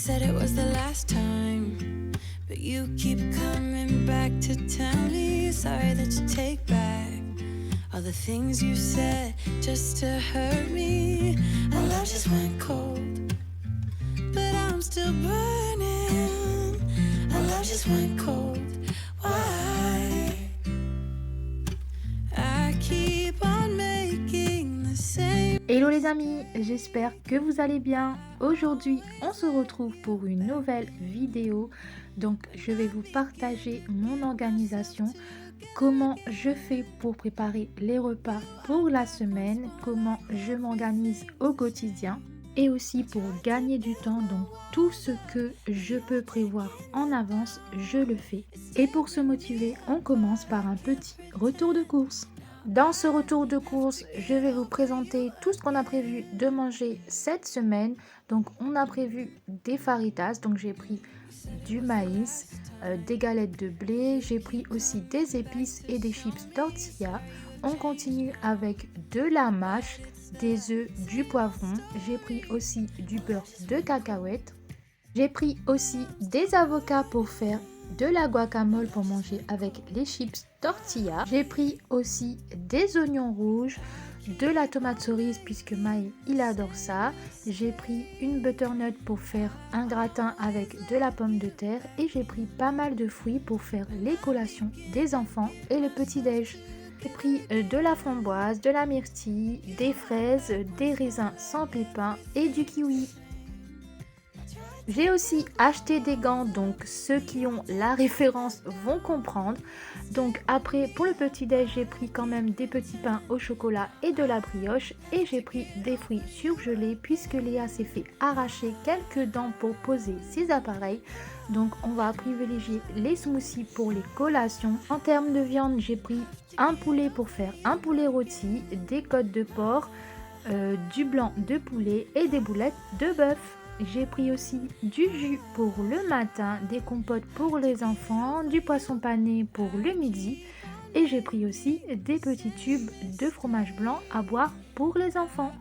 said it was the last time, but you keep coming back to tell me sorry that you take back all the things you said just to hurt me. Our love just went cold, but I'm still burning. Our love just went cold. Why? I keep on making the same. Hello les amis, j'espère que vous allez bien. Aujourd'hui, on se retrouve pour une nouvelle vidéo. Donc, je vais vous partager mon organisation, comment je fais pour préparer les repas pour la semaine, comment je m'organise au quotidien et aussi pour gagner du temps. Donc, tout ce que je peux prévoir en avance, je le fais. Et pour se motiver, on commence par un petit retour de course. Dans ce retour de course, je vais vous présenter tout ce qu'on a prévu de manger cette semaine. Donc, on a prévu des faritas. Donc, j'ai pris du maïs, des galettes de blé. J'ai pris aussi des épices et des chips tortilla. On continue avec de la mâche, des œufs, du poivron. J'ai pris aussi du beurre de cacahuète. J'ai pris aussi des avocats pour faire de la guacamole pour manger avec les chips tortilla. J'ai pris aussi des oignons rouges, de la tomate cerise puisque Maï il adore ça. J'ai pris une butternut pour faire un gratin avec de la pomme de terre et j'ai pris pas mal de fruits pour faire les collations des enfants et le petit-déj. J'ai pris de la framboise, de la myrtille, des fraises, des raisins sans pépins et du kiwi. J'ai aussi acheté des gants, donc ceux qui ont la référence vont comprendre. Donc après, pour le petit-déj, j'ai pris quand même des petits pains au chocolat et de la brioche. Et j'ai pris des fruits surgelés puisque Léa s'est fait arracher quelques dents pour poser ses appareils. Donc on va privilégier les smoothies pour les collations. En termes de viande, j'ai pris un poulet pour faire un poulet rôti, des côtes de porc, du blanc de poulet et des boulettes de bœuf. J'ai pris aussi du jus pour le matin, des compotes pour les enfants, du poisson pané pour le midi et j'ai pris aussi des petits tubes de fromage blanc à boire pour les enfants.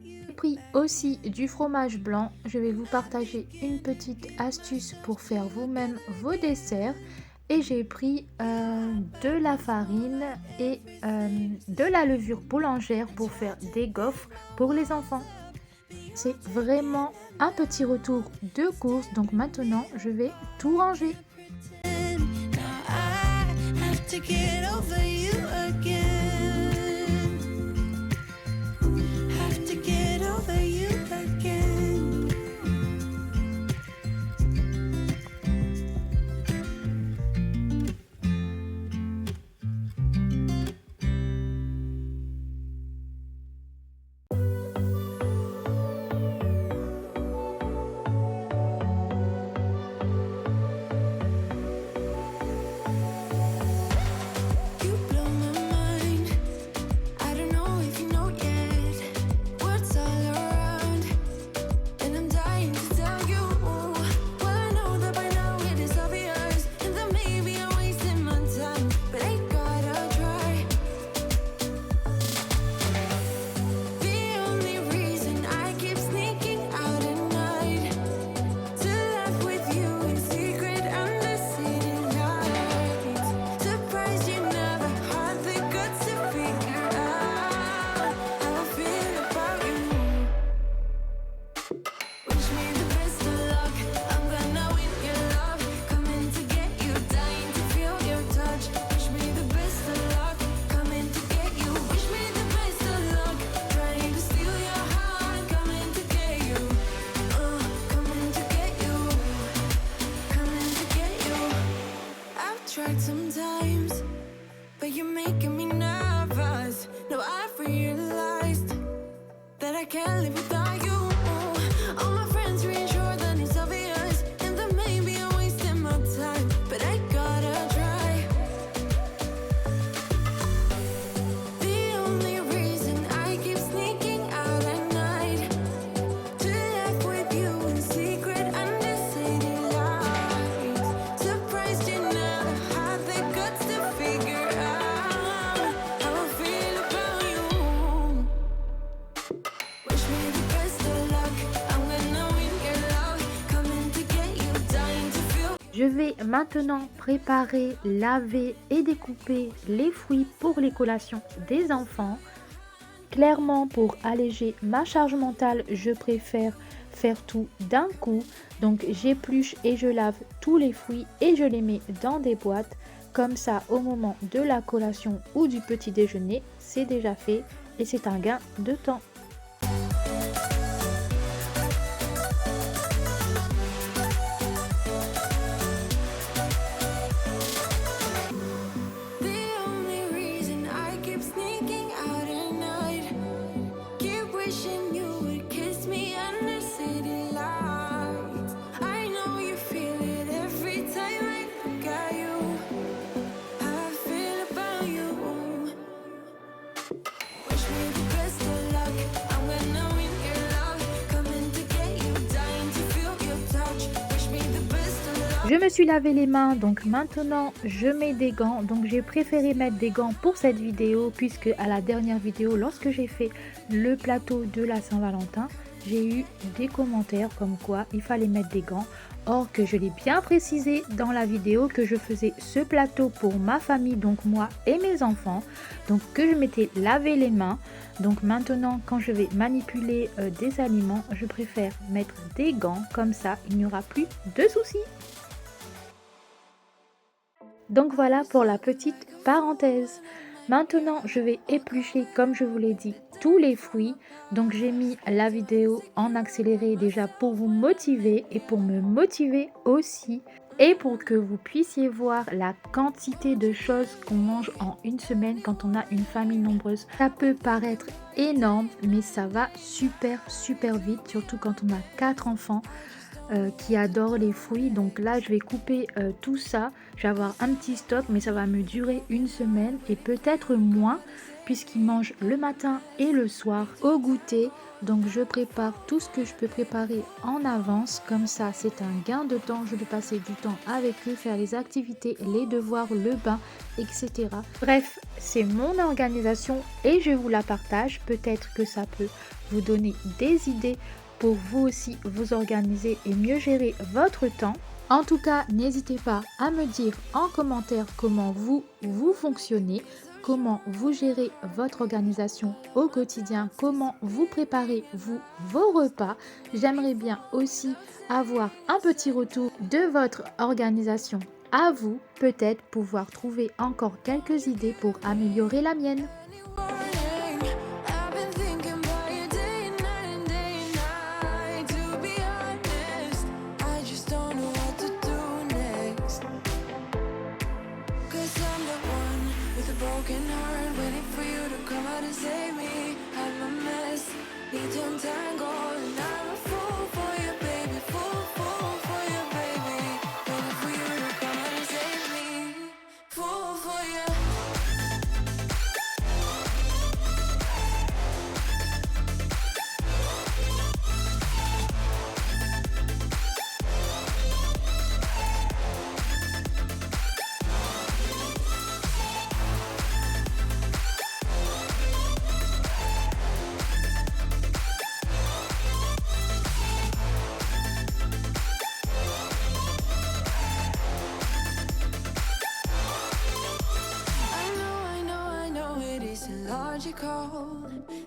J'ai pris aussi du fromage blanc. Je vais vous partager une petite astuce pour faire vous-même vos desserts. Et j'ai pris de la farine et de la levure boulangère pour faire des gaufres pour les enfants. C'est vraiment un petit retour de course, donc maintenant je vais tout ranger. Sometimes, but you're making me nervous. No, I've realized that I can't live without you. All my friends reassure that it's obvious, and that maybe I'm wasting my time, but I gotta try. The only reason I keep sneaking out at night to laugh with you in secret under city lights. Surprised you never had the guts to figure out how I feel about you. Wish me the best of vais maintenant préparer, laver et découper les fruits pour les collations des enfants. Clairement, pour alléger ma charge mentale, je préfère faire tout d'un coup. Donc j'épluche et je lave tous les fruits et je les mets dans des boîtes. Comme ça, au moment de la collation ou du petit déjeuner, c'est déjà fait et c'est un gain de temps. Je me suis lavé les mains, donc maintenant je mets des gants. Donc j'ai préféré mettre des gants pour cette vidéo puisque à la dernière vidéo, lorsque j'ai fait le plateau de la Saint-Valentin, j'ai eu des commentaires comme quoi il fallait mettre des gants. Or que je l'ai bien précisé dans la vidéo que je faisais ce plateau pour ma famille, donc moi et mes enfants. Donc que je m'étais lavé les mains. Donc maintenant quand je vais manipuler des aliments, je préfère mettre des gants. Comme ça il n'y aura plus de soucis. Donc voilà pour la petite parenthèse. Maintenant, je vais éplucher, comme je vous l'ai dit, tous les fruits. Donc j'ai mis la vidéo en accéléré déjà pour vous motiver et pour me motiver aussi. Et pour que vous puissiez voir la quantité de choses qu'on mange en une semaine quand on a une famille nombreuse. Ça peut paraître énorme, mais ça va super vite, surtout quand on a 4 enfants. Qui adore les fruits. Donc là je vais couper tout ça, je vais avoir un petit stock, mais ça va me durer une semaine et peut-être moins puisqu'ils mangent le matin et le soir au goûter. Donc je prépare tout ce que je peux préparer en avance, comme ça c'est un gain de temps. Je peux passer du temps avec eux, faire les activités, les devoirs, le bain, etc. Bref, c'est mon organisation et je vous la partage. Peut-être que ça peut vous donner des idées pour vous aussi vous organiser et mieux gérer votre temps. En tout cas, n'hésitez pas à me dire en commentaire comment vous fonctionnez, comment vous gérez votre organisation au quotidien, comment vous préparez vos repas. J'aimerais bien aussi avoir un petit retour de votre organisation à vous, peut-être pouvoir trouver encore quelques idées pour améliorer la mienne.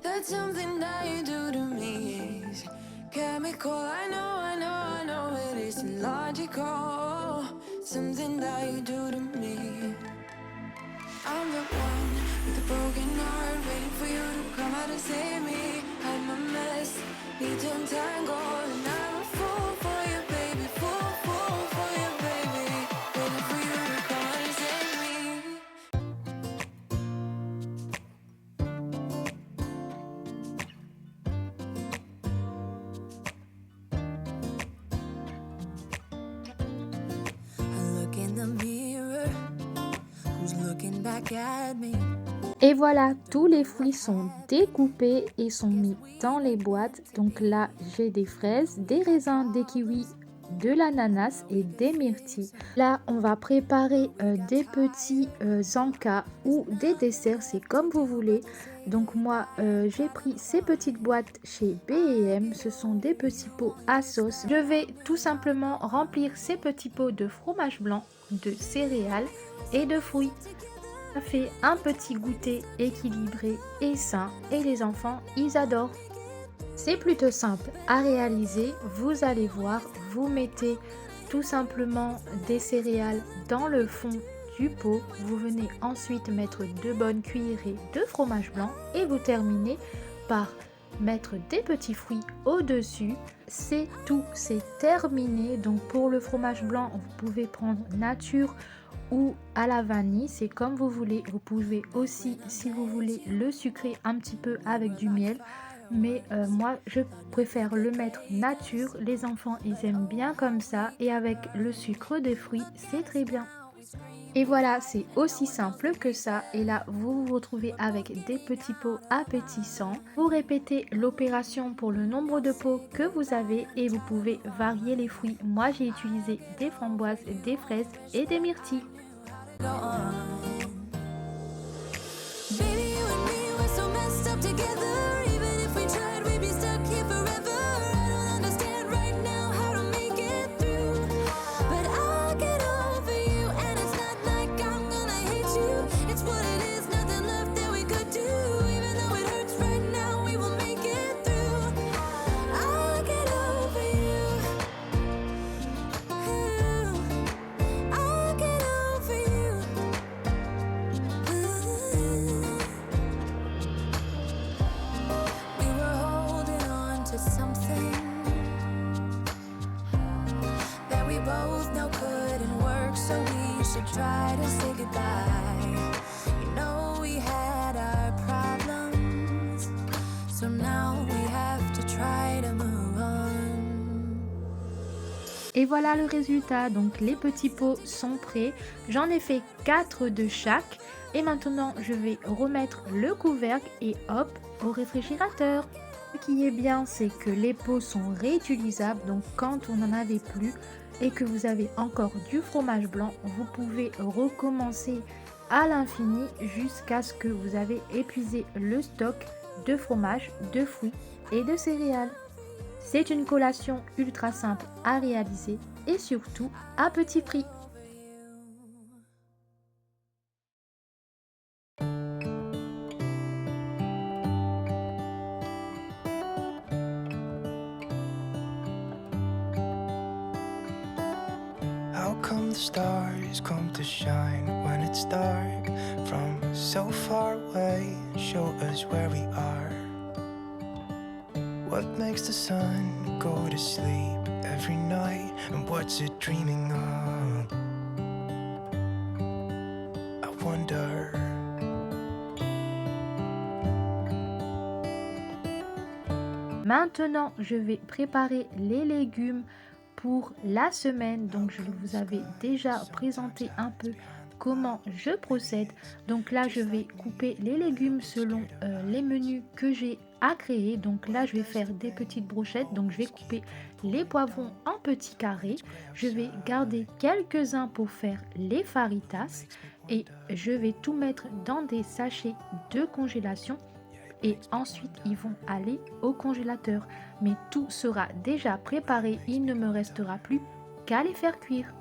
That something that you do to me is chemical. I know it isn't logical. Something that you do to me. I'm the one with a broken heart, waiting for you to come out and save me. I'm a mess, need to untangle, and I'm a fool for you, baby. Fool for you, baby. Waiting for you to come out and save me. I look in the mirror, who's looking back at me? Et voilà, tous les fruits sont découpés et sont mis dans les boîtes. Donc là, j'ai des fraises, des raisins, des kiwis, de l'ananas et des myrtilles. Là, on va préparer des petits encas ou des desserts, c'est comme vous voulez. Donc moi, j'ai pris ces petites boîtes chez B&M. Ce sont des petits pots à sauce. Je vais tout simplement remplir ces petits pots de fromage blanc, de céréales et de fruits. Ça fait un petit goûter équilibré et sain et les enfants, ils adorent. C'est plutôt simple à réaliser, vous allez voir, vous mettez tout simplement des céréales dans le fond du pot, vous venez ensuite mettre 2 bonnes cuillerées de fromage blanc et vous terminez par mettre des petits fruits au-dessus. C'est tout, c'est terminé. Donc pour le fromage blanc, vous pouvez prendre nature ou à la vanille, c'est comme vous voulez. Vous pouvez aussi, si vous voulez, le sucrer un petit peu avec du miel. Mais moi, je préfère le mettre nature. Les enfants, ils aiment bien comme ça. Et avec le sucre des fruits, c'est très bien. Et voilà, c'est aussi simple que ça. Et là, vous vous retrouvez avec des petits pots appétissants. Vous répétez l'opération pour le nombre de pots que vous avez et vous pouvez varier les fruits. Moi, j'ai utilisé des framboises, des fraises et des myrtilles. Try to say goodbye. You know we had our problems, so now we have to try to move on. Et voilà le résultat. Donc les petits pots sont prêts. J'en ai fait 4 de chaque. Et maintenant je vais remettre le couvercle et hop au réfrigérateur. Ce qui est bien, c'est que les pots sont réutilisables. Donc quand on n'en avait plus et que vous avez encore du fromage blanc, vous pouvez recommencer à l'infini jusqu'à ce que vous avez épuisé le stock de fromage, de fruits et de céréales. C'est une collation ultra simple à réaliser et surtout à petit prix. How come the stars come to shine when it's dark from so far away and show us where we are? What makes the sun go to sleep every night and what's it dreaming of? I wonder. Maintenant, je vais préparer les légumes pour la semaine. Donc je vous avais déjà présenté un peu comment je procède. Donc là je vais couper les légumes selon les menus que j'ai à créer. Donc là je vais faire des petites brochettes. Donc je vais couper les poivrons en petits carrés. Je vais garder quelques-uns pour faire les faritas et je vais tout mettre dans des sachets de congélation. Et ensuite ils vont aller au congélateur. Mais tout sera déjà préparé, il ne me restera plus qu'à les faire cuire.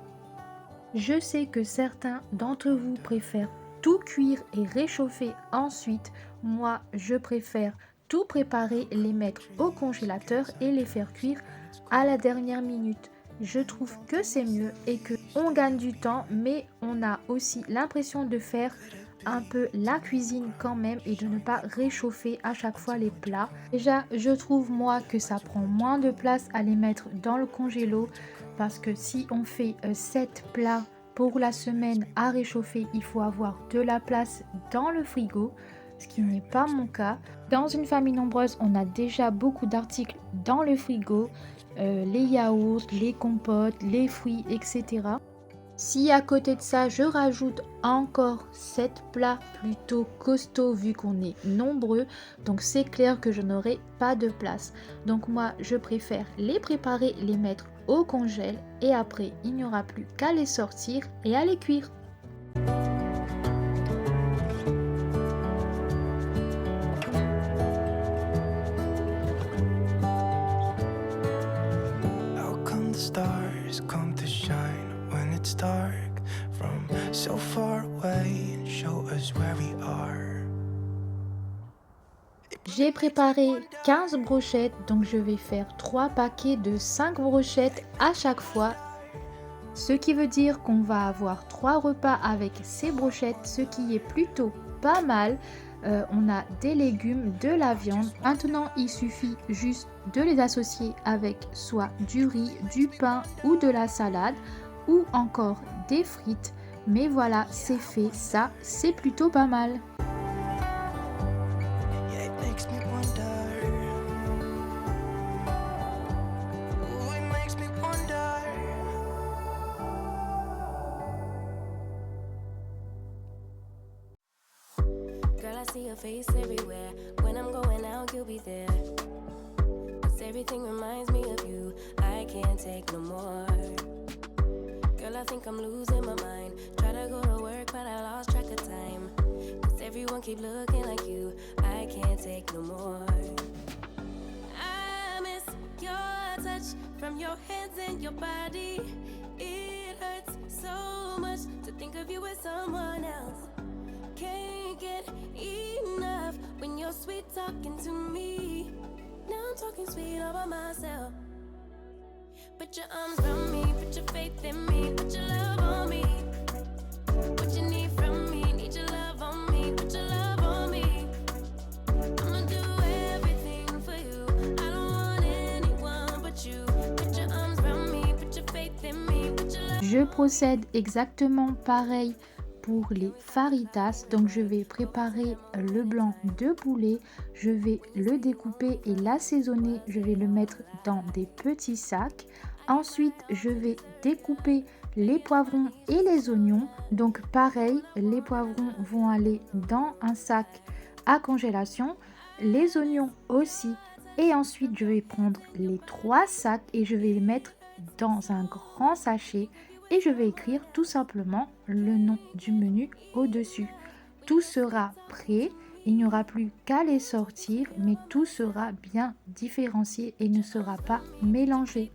Je sais que certains d'entre vous préfèrent tout cuire et réchauffer ensuite. Moi, je préfère tout préparer, les mettre au congélateur et les faire cuire à la dernière minute. Je trouve que c'est mieux et que on gagne du temps, mais on a aussi l'impression de faire un peu la cuisine quand même et de ne pas réchauffer à chaque fois les plats. Déjà, je trouve moi que ça prend moins de place à les mettre dans le congélo parce que si on fait 7 plats pour la semaine à réchauffer, il faut avoir de la place dans le frigo, ce qui n'est pas mon cas. Dans une famille nombreuse, on a déjà beaucoup d'articles dans le frigo, les yaourts, les compotes, les fruits, etc. Si à côté de ça, je rajoute encore 7 plats plutôt costauds vu qu'on est nombreux, donc c'est clair que je n'aurai pas de place. Donc moi, je préfère les préparer, les mettre au congèle et après il n'y aura plus qu'à les sortir et à les cuire. How come the stars come to shine when it's dark from so far away and show us where we are? J'ai préparé 15 brochettes, donc je vais faire 3 paquets de 5 brochettes à chaque fois. Ce qui veut dire qu'on va avoir 3 repas avec ces brochettes, ce qui est plutôt pas mal. On a des légumes, de la viande. Maintenant, il suffit juste de les associer avec soit du riz, du pain ou de la salade ou encore des frites. Mais voilà, c'est fait. Ça, c'est plutôt pas mal. See your face everywhere. When I'm going out, you'll be there. 'Cause everything reminds me of you. I can't take no more. Girl, I think I'm losing my mind. Try to go to work, but I lost track of time. 'Cause everyone keep looking like you. I can't take no more. I miss your touch from your hands and your body. It hurts so much to think of you as someone else. Can't get enough when you're sweet talking to me. Now I'm talking sweet all by myself. Put your arms around me, put your faith in me, put your love on me. What you need from me, need your love on me, put your love on me. I'ma do everything for you. I don't want anyone but you. Put your arms around me, put your faith in me, put your love. Je procède exactement pareil pour les faritas. Donc je vais préparer le blanc de poulet, je vais le découper et l'assaisonner, je vais le mettre dans des petits sacs. Ensuite je vais découper les poivrons et les oignons. Donc pareil, les poivrons vont aller dans un sac à congélation, les oignons aussi. Et ensuite je vais prendre les 3 sacs et je vais les mettre dans un grand sachet. Et je vais écrire tout simplement le nom du menu au-dessus. Tout sera prêt, il n'y aura plus qu'à les sortir, mais tout sera bien différencié et ne sera pas mélangé.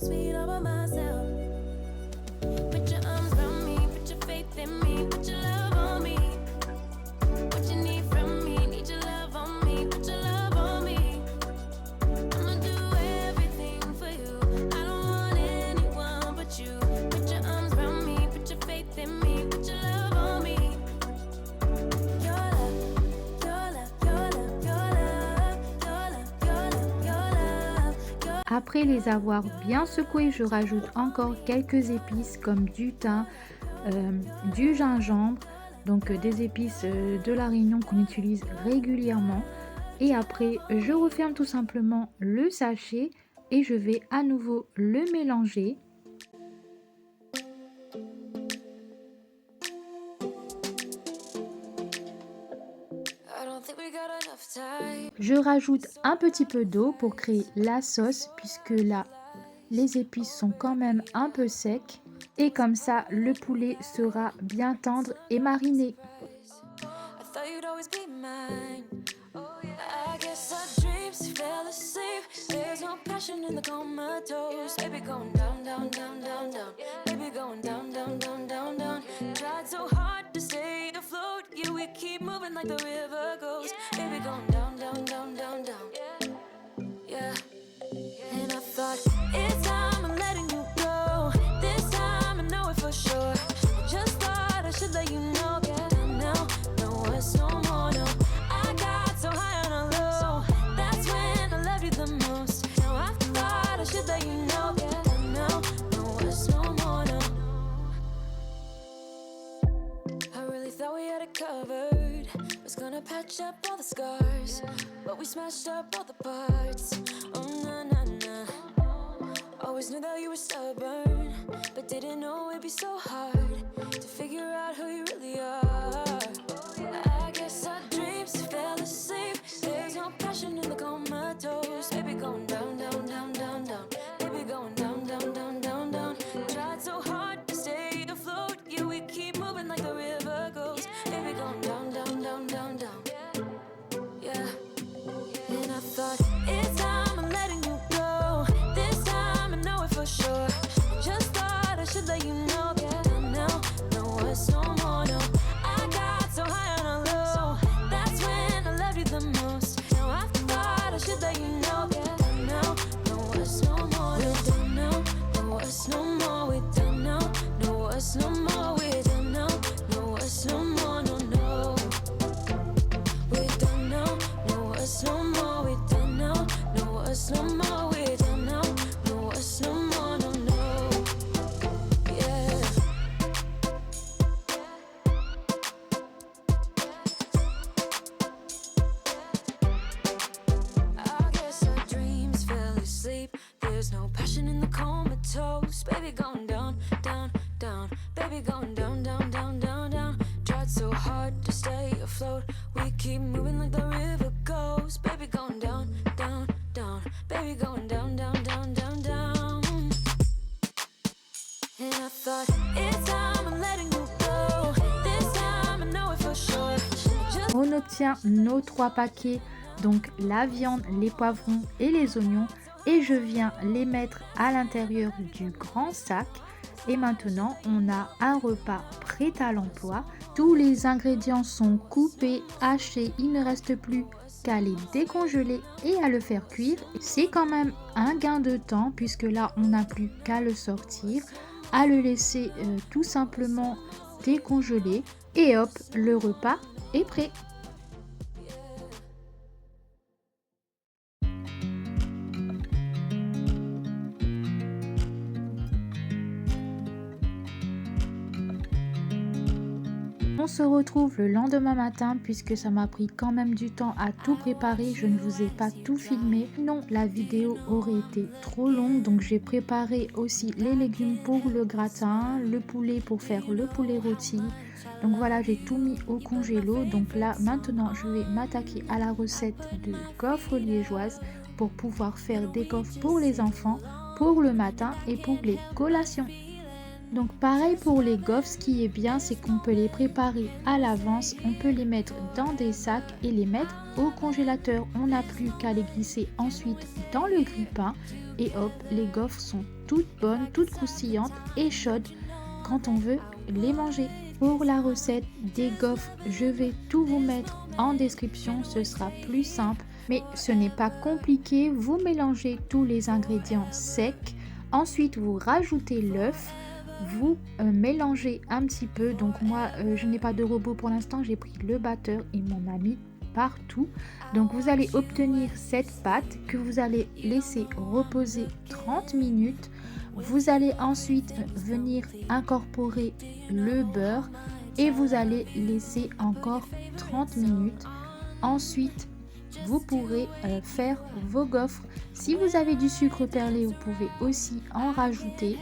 Sweet all by myself. Put your arms around me, put your faith in me, put your love on me. What you need from me, need your love on me, put your love on me. I'ma do everything for you. I don't want anyone but you. Put your arms around me, put your faith in me, put your love on me. Your love, your love, your love, your love, your love, your love, your love, your. Après les avoir bien secoués, je rajoute encore quelques épices comme du thym, du gingembre, donc des épices de la Réunion qu'on utilise régulièrement. Et après, je referme tout simplement le sachet et je vais à nouveau le mélanger. Je rajoute un petit peu d'eau pour créer la sauce puisque là, les épices sont quand même un peu secs. Et comme ça, le poulet sera bien tendre et mariné. You we keep moving like the river goes. Baby, going down, down, down, down, down. Yeah. And I thought, it's time I'm letting you go. This time I know it for sure. I just thought I should let you know. Yeah, now, no words no more, no. I got so high on a low. That's when I loved you the most. Now I thought I should let you know. Yeah, now, no words no more, no. I really thought we had it covered. Was gonna patch up all the scars, but we smashed up all the parts. Oh, na na na. Always knew that you were stubborn, but didn't know it'd be so hard to figure out who you really are. I guess our dreams fell asleep. There's no passion in the comatose. Baby, going down, down, down, down, down. Baby, going down, down, down, down, down. Tried so hard to stay afloat. Yeah, we keep moving like the river goes. Baby, going down, down, down, down, down. Yeah. And I thought, it's time I'm letting you go. This time I know it for sure. Just thought I should let you know. Yeah, now, no words no more, no. I got so high on a low. That's when I loved you the most. Now I thought I should let you know. Yeah, now, no words no more. We're done now, no words no more. We're done now, no words no more. We're done now, no words no more, no, no. We're done now, no words no more. We're done now, no words no more. We're done now, no words no more, no, no. Yeah. I guess our dreams fell asleep. There's no passion in the comatose. Baby, going down, down, down. Baby, going down, down, down, down, down. Tried so hard to stay afloat. We keep moving like the river goes. Baby, going down, down, down. Baby, going down, down, down, down, down. And I thought, it's time I'm letting you go. This time I know it for sure. Just On obtient nos 3 paquets, donc la viande, les poivrons et les oignons, et je viens les mettre à l'intérieur du grand sac. Et maintenant, on a un repas prêt à l'emploi. Tous les ingrédients sont coupés, hachés, il ne reste plus qu'à les décongeler et à le faire cuire. C'est quand même un gain de temps puisque là, on n'a plus qu'à le sortir, à le laisser tout simplement décongeler et hop, le repas est prêt. On se retrouve le lendemain matin puisque ça m'a pris quand même du temps à tout préparer. Je ne vous ai pas tout filmé. Non, la vidéo aurait été trop longue. Donc j'ai préparé aussi les légumes pour le gratin, le poulet pour faire le poulet rôti. Donc voilà, j'ai tout mis au congélo. Donc là, maintenant, je vais m'attaquer à la recette de gaufres liégeoises pour pouvoir faire des gaufres pour les enfants, pour le matin et pour les collations. Donc pareil pour les gaufres, ce qui est bien, c'est qu'on peut les préparer à l'avance, on peut les mettre dans des sacs et les mettre au congélateur. On n'a plus qu'à les glisser ensuite dans le grille-pain et hop, les gaufres sont toutes bonnes, toutes croustillantes et chaudes quand on veut les manger. Pour la recette des gaufres, je vais tout vous mettre en description, ce sera plus simple. Mais ce n'est pas compliqué, vous mélangez tous les ingrédients secs, ensuite vous rajoutez l'œuf. Vous mélangez un petit peu, donc moi je n'ai pas de robot pour l'instant, j'ai pris le batteur et m'en a mis partout. Donc vous allez obtenir cette pâte que vous allez laisser reposer 30 minutes. Vous allez ensuite venir incorporer le beurre et vous allez laisser encore 30 minutes. Ensuite vous pourrez faire vos gaufres. Si vous avez du sucre perlé, vous pouvez aussi en rajouter.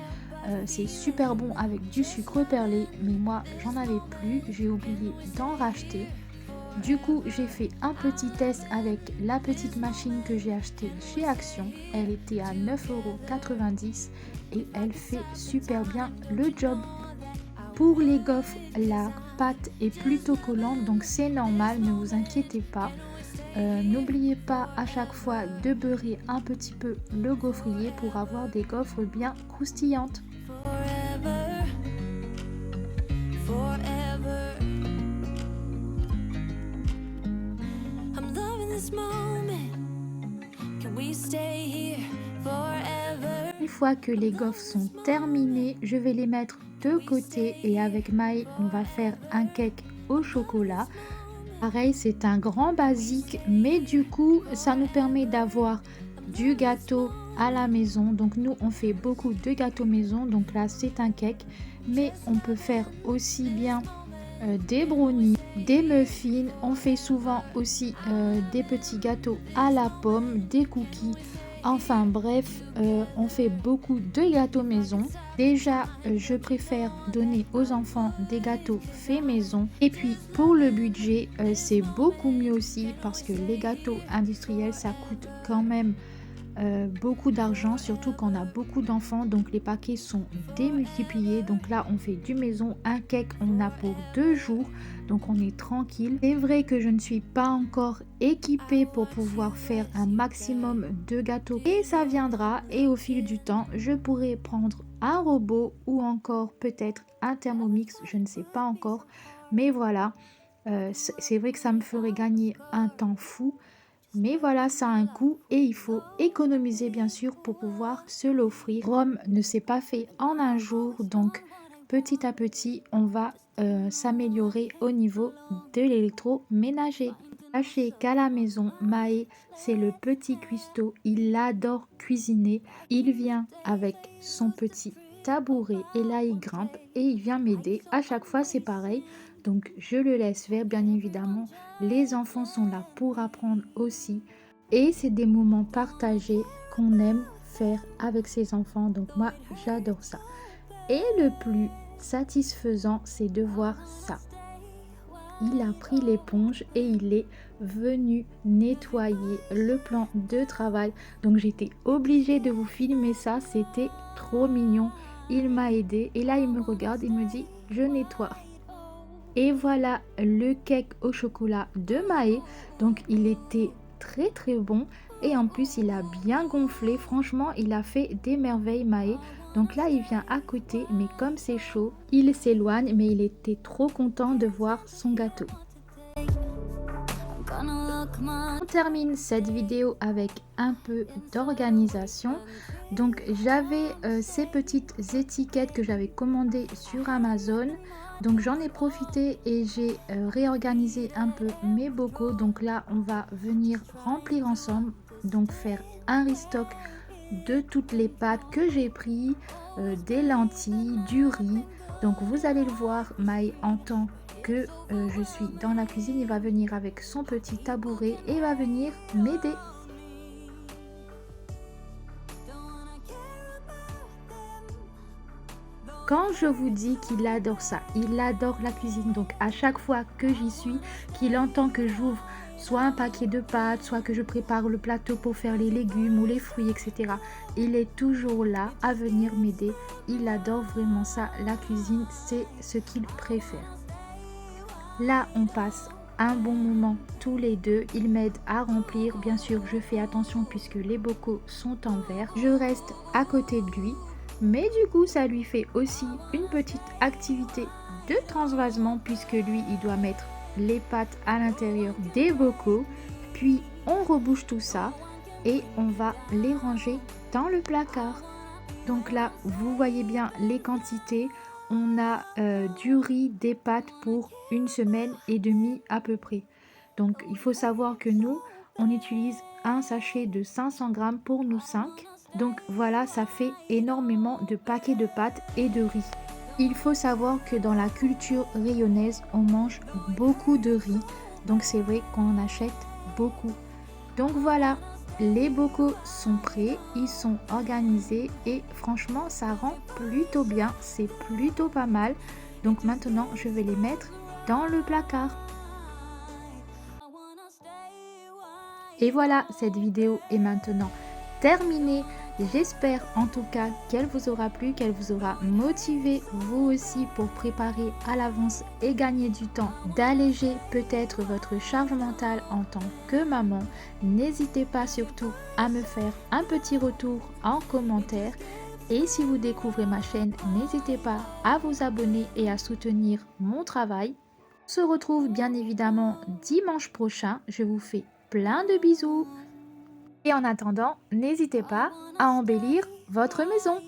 C'est super bon avec du sucre perlé, mais moi j'en avais plus, j'ai oublié d'en racheter. Du coup j'ai fait un petit test avec la petite machine que j'ai achetée chez Action. Elle était à 9,90 € et elle fait super bien le job. Pour les gaufres, la pâte est plutôt collante, donc c'est normal, ne vous inquiétez pas. N'oubliez pas à chaque fois de beurrer un petit peu le gaufrier pour avoir des gaufres bien croustillantes. forever, forever. this moment? Can we stay here forever? Une fois que les gaufres sont terminées, je vais les mettre de côté et avec Maë, on va faire un cake au chocolat. Pareil, c'est un grand basique, mais du coup, ça nous permet d'avoir du gâteau à la maison. Donc nous, on fait beaucoup de gâteaux maison. Donc là, c'est un cake, mais on peut faire aussi bien des brownies, des muffins. On fait souvent aussi des petits gâteaux à la pomme, des cookies. Enfin bref, on fait beaucoup de gâteaux maison. Déjà, je préfère donner aux enfants des gâteaux faits maison. Et puis pour le budget, c'est beaucoup mieux aussi parce que les gâteaux industriels, ça coûte quand même beaucoup d'argent, surtout quand on a beaucoup d'enfants, donc les paquets sont démultipliés. Donc là on fait du maison, un cake on a pour 2 jours, donc on est tranquille. C'est vrai que je ne suis pas encore équipée pour pouvoir faire un maximum de gâteaux et ça viendra, et au fil du temps je pourrai prendre un robot ou encore peut-être un Thermomix, je ne sais pas encore, mais voilà, c'est vrai que ça me ferait gagner un temps fou. Mais voilà, ça a un coût et il faut économiser bien sûr pour pouvoir se l'offrir. Rome ne s'est pas fait en un jour, donc petit à petit, on va s'améliorer au niveau de l'électroménager. Sachez qu'à la maison, Maë, c'est le petit cuistot, il adore cuisiner. Il vient avec son petit tabouret et là il grimpe et il vient m'aider. À chaque fois, c'est pareil. Donc je le laisse faire, bien évidemment. Les enfants sont là pour apprendre aussi. Et c'est des moments partagés qu'on aime faire avec ses enfants. Donc moi, j'adore ça. Et le plus satisfaisant, c'est de voir ça. Il a pris l'éponge et il est venu nettoyer le plan de travail. Donc j'étais obligée de vous filmer ça. C'était trop mignon. Il m'a aidé. Et là, il me regarde, il me dit « Je nettoie ». Et voilà le cake au chocolat de Maë. Donc il était très très bon. Et en plus il a bien gonflé. Franchement il a fait des merveilles Maë. Donc là il vient à côté. Mais comme c'est chaud, il s'éloigne. Mais il était trop content de voir son gâteau. On termine cette vidéo avec un peu d'organisation. Donc j'avais ces petites étiquettes que j'avais commandées sur Amazon. Donc j'en ai profité et j'ai réorganisé un peu mes bocaux. Donc là on va venir remplir ensemble. Donc faire un restock de toutes les pâtes que j'ai pris, des lentilles, du riz. Donc vous allez le voir, Maë entend que je suis dans la cuisine. Il va venir avec son petit tabouret et va venir m'aider. Quand je vous dis qu'il adore ça, il adore la cuisine. Donc à chaque fois que j'y suis, qu'il entend que j'ouvre soit un paquet de pâtes, soit que je prépare le plateau pour faire les légumes ou les fruits, etc. Il est toujours là à venir m'aider. Il adore vraiment ça. La cuisine, c'est ce qu'il préfère. Là, on passe un bon moment tous les deux. Il m'aide à remplir. Bien sûr, je fais attention puisque les bocaux sont en verre. Je reste à côté de lui. Mais du coup, ça lui fait aussi une petite activité de transvasement puisque lui, il doit mettre les pâtes à l'intérieur des bocaux. Puis, on rebouche tout ça et on va les ranger dans le placard. Donc là, vous voyez bien les quantités. On a du riz, des pâtes pour 1 semaine et demie à peu près. Donc, il faut savoir que nous, on utilise un sachet de 500 grammes pour nous 5. Donc voilà, ça fait énormément de paquets de pâtes et de riz. Il faut savoir que dans la culture rayonnaise, on mange beaucoup de riz. Donc c'est vrai qu'on en achète beaucoup. Donc voilà, les bocaux sont prêts, ils sont organisés et franchement, ça rend plutôt bien. C'est plutôt pas mal. Donc maintenant, je vais les mettre dans le placard. Et voilà, cette vidéo est maintenant terminée. J'espère en tout cas qu'elle vous aura plu, qu'elle vous aura motivé vous aussi pour préparer à l'avance et gagner du temps, d'alléger peut-être votre charge mentale en tant que maman. N'hésitez pas surtout à me faire un petit retour en commentaire. Et si vous découvrez ma chaîne, n'hésitez pas à vous abonner et à soutenir mon travail. On se retrouve bien évidemment dimanche prochain. Je vous fais plein de bisous. Et en attendant, n'hésitez pas à embellir votre maison.